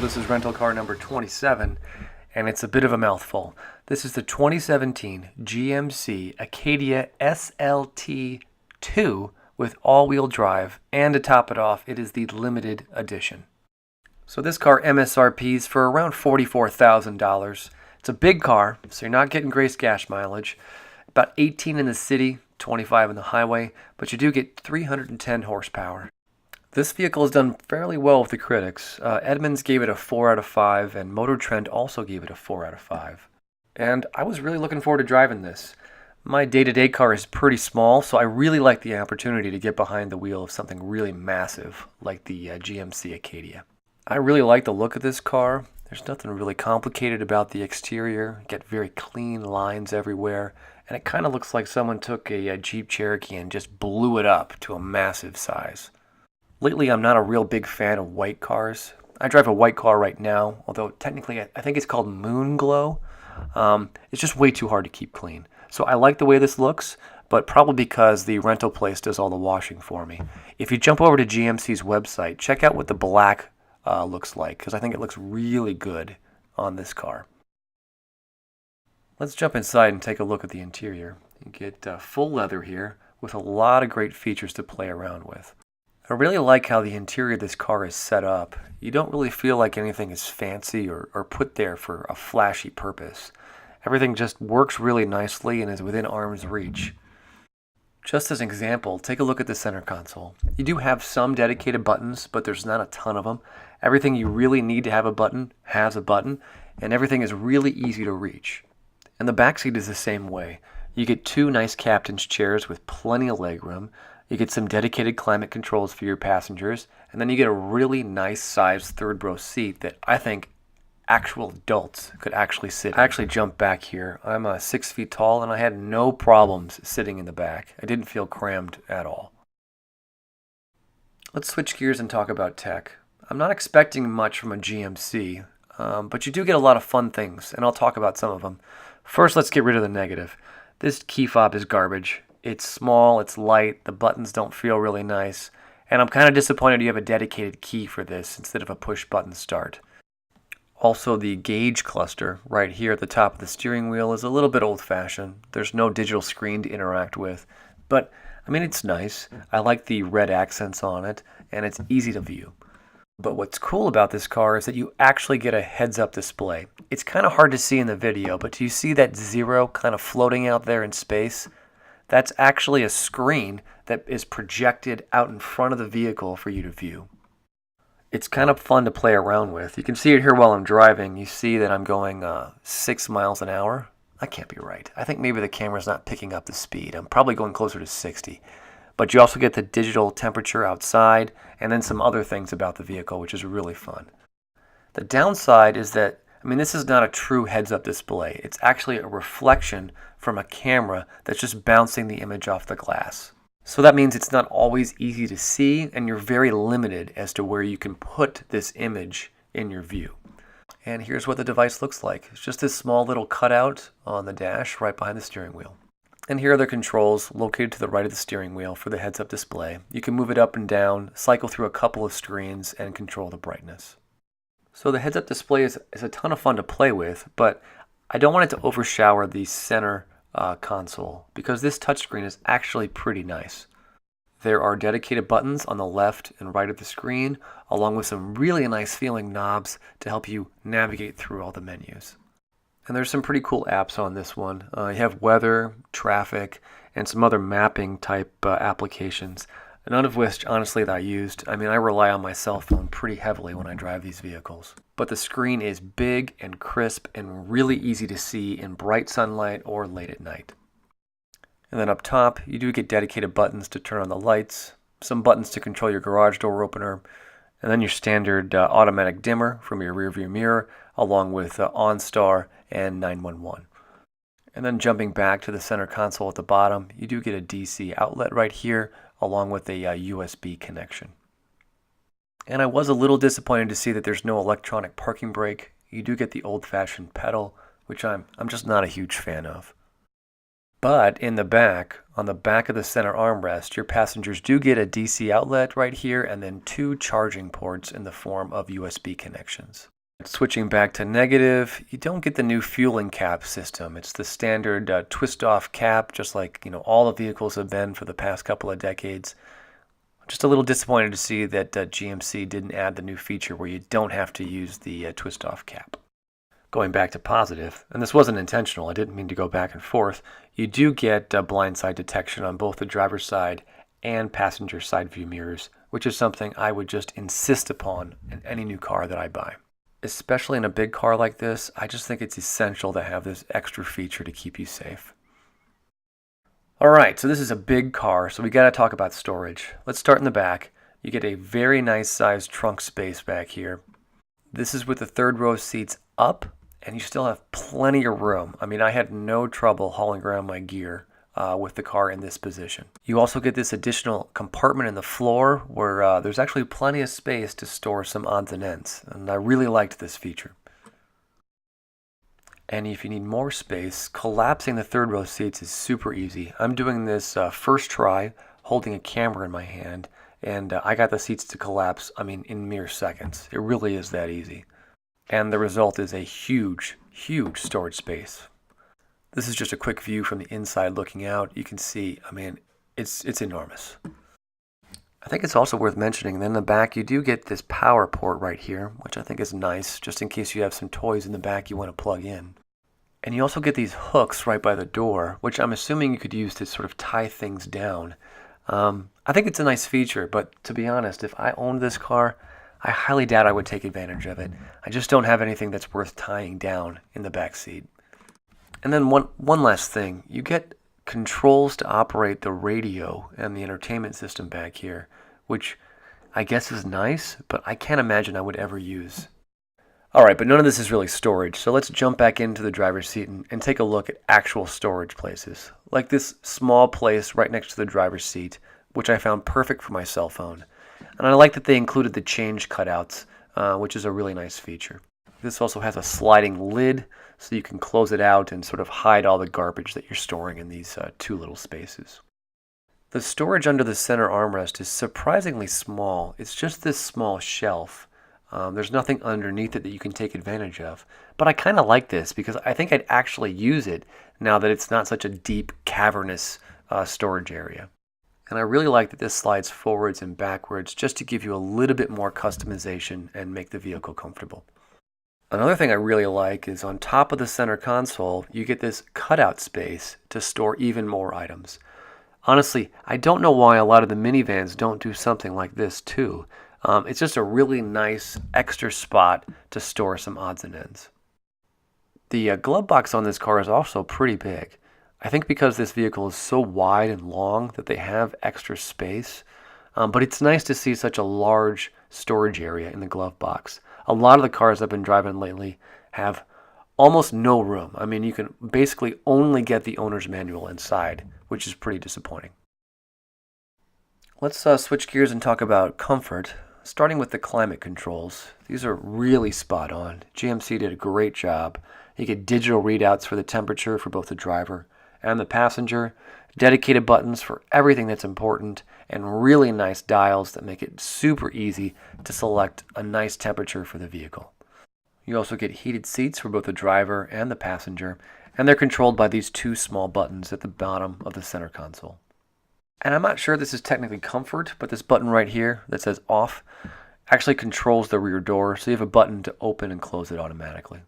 This is rental car number 27, and it's a bit of a mouthful. This is the 2017 GMC Acadia SLT-2 with all-wheel drive, and to top it off, it is the limited edition. So this car MSRPs for around $44,000. It's a big car, so you're not getting great gas mileage. About 18 in the city, 25 in the highway, but you do get 310 horsepower. This vehicle has done fairly well with the critics. Edmunds gave it a 4 out of 5, and Motor Trend also gave it a 4 out of 5. And I was really looking forward to driving this. My day-to-day car is pretty small, so I really like the opportunity to get behind the wheel of something really massive like the GMC Acadia. I really like the look of this car. There's nothing really complicated about the exterior. You get very clean lines everywhere, and it kind of looks like someone took a Jeep Cherokee and just blew it up to a massive size. Lately, I'm not a real big fan of white cars. I drive a white car right now, although technically I think it's called Moon Glow. It's just way too hard to keep clean. So I like the way this looks, but probably because the rental place does all the washing for me. If you jump over to GMC's website, check out what the black looks like, because I think it looks really good on this car. Let's jump inside and take a look at the interior. You get full leather here with a lot of great features to play around with. I really like how the interior of this car is set up. You don't really feel like anything is fancy or put there for a flashy purpose. Everything just works really nicely and is within arm's reach. Just as an example, take a look at the center console. You do have some dedicated buttons, but there's not a ton of them. Everything you really need to have a button has a button, and everything is really easy to reach. And the back seat is the same way. You get two nice captain's chairs with plenty of legroom. You get some dedicated climate controls for your passengers, and then you get a really nice sized third row seat that I think actual adults could actually sit in. I actually jumped back here. I'm 6 feet tall, and I had no problems sitting in the back. I didn't feel crammed at all. Let's switch gears and talk about tech. I'm not expecting much from a GMC, but you do get a lot of fun things, and I'll talk about some of them. First, let's get rid of the negative. This key fob is garbage. It's small, it's light, the buttons don't feel really nice, and I'm kind of disappointed you have a dedicated key for this instead of a push-button start. Also, the gauge cluster right here at the top of the steering wheel is a little bit old-fashioned. There's no digital screen to interact with, but I mean, it's nice. I like the red accents on it, and it's easy to view. But what's cool about this car is that you actually get a heads-up display. It's kind of hard to see in the video, but do you see that 0 kind of floating out there in space? That's actually a screen that is projected out in front of the vehicle for you to view. It's kind of fun to play around with. You can see it here while I'm driving. You see that I'm going 6 miles an hour. That can't be right. I think maybe the camera's not picking up the speed. I'm probably going closer to 60. But you also get the digital temperature outside and then some other things about the vehicle, which is really fun. The downside is that, I mean, this is not a true heads-up display. It's actually a reflection from a camera that's just bouncing the image off the glass. So that means it's not always easy to see, and you're very limited as to where you can put this image in your view. And here's what the device looks like. It's just this small little cutout on the dash right behind the steering wheel. And here are the controls located to the right of the steering wheel for the heads-up display. You can move it up and down, cycle through a couple of screens, and control the brightness. So the heads-up display is a ton of fun to play with, but I don't want it to overshadow the center console because this touchscreen is actually pretty nice. There are dedicated buttons on the left and right of the screen, along with some really nice feeling knobs to help you navigate through all the menus. And there's some pretty cool apps on this one. You have weather, traffic, and some other mapping type applications. None of which, honestly, that I used. I mean, I rely on my cell phone pretty heavily when I drive these vehicles. But the screen is big and crisp and really easy to see in bright sunlight or late at night. And then up top, you do get dedicated buttons to turn on the lights, some buttons to control your garage door opener, and then your standard automatic dimmer from your rearview mirror, along with OnStar and 911. And then jumping back to the center console at the bottom, you do get a DC outlet right here, along with a USB connection. And I was a little disappointed to see that there's no electronic parking brake. You do get the old-fashioned pedal, which I'm just not a huge fan of. But in the back, on the back of the center armrest, your passengers do get a DC outlet right here and then 2 charging ports in the form of USB connections. Switching back to negative, you don't get the new fueling cap system. It's the standard twist-off cap, just like all the vehicles have been for the past couple of decades. Just a little disappointed to see that GMC didn't add the new feature where you don't have to use the twist-off cap. Going back to positive, and this wasn't intentional, I didn't mean to go back and forth, you do get blindside detection on both the driver's side and passenger side view mirrors, which is something I would just insist upon in any new car that I buy. Especially in a big car like this, I just think it's essential to have this extra feature to keep you safe. Alright, so this is a big car, so we got to talk about storage. Let's start in the back. You get a very nice sized trunk space back here. This is with the third row seats up, and you still have plenty of room. I mean, I had no trouble hauling around my gear with the car in this position. You also get this additional compartment in the floor where there's actually plenty of space to store some odds and ends, and I really liked this feature. And if you need more space, collapsing the third row seats is super easy. I'm doing this first try, holding a camera in my hand, and I got the seats to collapse, in mere seconds. It really is that easy. And the result is a huge, huge storage space. This is just a quick view from the inside looking out. You can see, it's enormous. I think it's also worth mentioning that in the back you do get this power port right here, which I think is nice, just in case you have some toys in the back you want to plug in. And you also get these hooks right by the door, which I'm assuming you could use to sort of tie things down. I think it's a nice feature, but to be honest, if I owned this car, I highly doubt I would take advantage of it. I just don't have anything that's worth tying down in the back seat. And then one last thing, you get controls to operate the radio and the entertainment system back here, which I guess is nice, but I can't imagine I would ever use. Alright, but none of this is really storage, so let's jump back into the driver's seat and take a look at actual storage places, like this small place right next to the driver's seat, which I found perfect for my cell phone. And I like that they included the change cutouts, which is a really nice feature. This also has a sliding lid, so you can close it out and sort of hide all the garbage that you're storing in these two little spaces. The storage under the center armrest is surprisingly small. It's just this small shelf. There's nothing underneath it that you can take advantage of. But I kind of like this because I think I'd actually use it now that it's not such a deep, cavernous storage area. And I really like that this slides forwards and backwards just to give you a little bit more customization and make the vehicle comfortable. Another thing I really like is on top of the center console, you get this cutout space to store even more items. Honestly, I don't know why a lot of the minivans don't do something like this too. It's just a really nice extra spot to store some odds and ends. The glove box on this car is also pretty big. I think because this vehicle is so wide and long that they have extra space. But it's nice to see such a large storage area in the glove box. A lot of the cars I've been driving lately have almost no room. I mean, you can basically only get the owner's manual inside, which is pretty disappointing. Let's switch gears and talk about comfort, starting with the climate controls. These are really spot on. GMC did a great job. You get digital readouts for the temperature for both the driver and the passenger, dedicated buttons for everything that's important, and really nice dials that make it super easy to select a nice temperature for the vehicle. You also get heated seats for both the driver and the passenger, and they're controlled by these two small buttons at the bottom of the center console. And I'm not sure this is technically comfort, but this button right here that says off actually controls the rear door, so you have a button to open and close it automatically.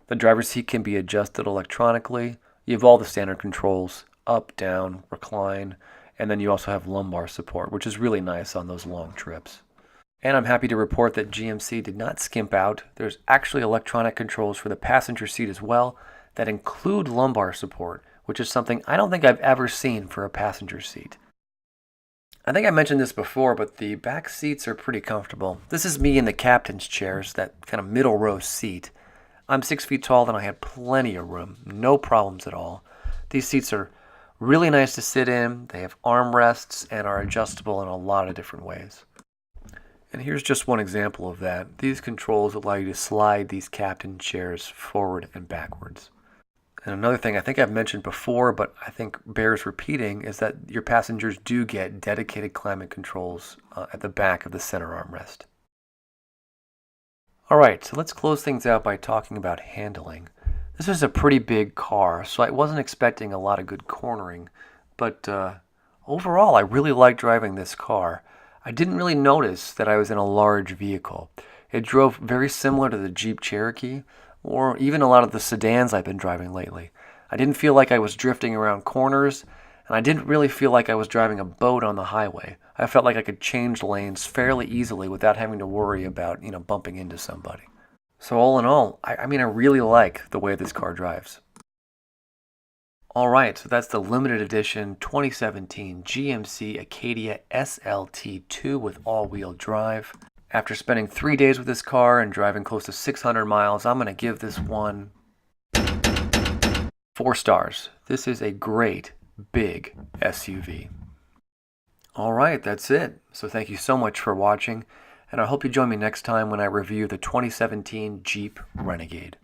The driver's seat can be adjusted electronically. You have all the standard controls, up, down, recline, and then you also have lumbar support, which is really nice on those long trips. And I'm happy to report that GMC did not skimp out. There's actually electronic controls for the passenger seat as well that include lumbar support, which is something I don't think I've ever seen for a passenger seat. I think I mentioned this before, but the back seats are pretty comfortable. This is me in the captain's chairs, that kind of middle row seat. I'm 6 feet tall and I had plenty of room, no problems at all. These seats are really nice to sit in. They have armrests and are adjustable in a lot of different ways. And here's just one example of that. These controls allow you to slide these captain chairs forward and backwards. And another thing I think I've mentioned before, but I think bears repeating, is that your passengers do get dedicated climate controls at the back of the center armrest. Alright, so let's close things out by talking about handling. This is a pretty big car, so I wasn't expecting a lot of good cornering, but overall I really like driving this car. I didn't really notice that I was in a large vehicle. It drove very similar to the Jeep Cherokee, or even a lot of the sedans I've been driving lately. I didn't feel like I was drifting around corners, and I didn't really feel like I was driving a boat on the highway. I felt like I could change lanes fairly easily without having to worry about, bumping into somebody. So all in all, I mean, I really like the way this car drives. All right, so that's the limited edition 2017 GMC Acadia SLT-2 with all-wheel drive. After spending 3 days with this car and driving close to 600 miles, I'm going to give this one 4 stars. This is a great, big SUV. All right, that's it. So thank you so much for watching, and I hope you join me next time when I review the 2017 Jeep Renegade.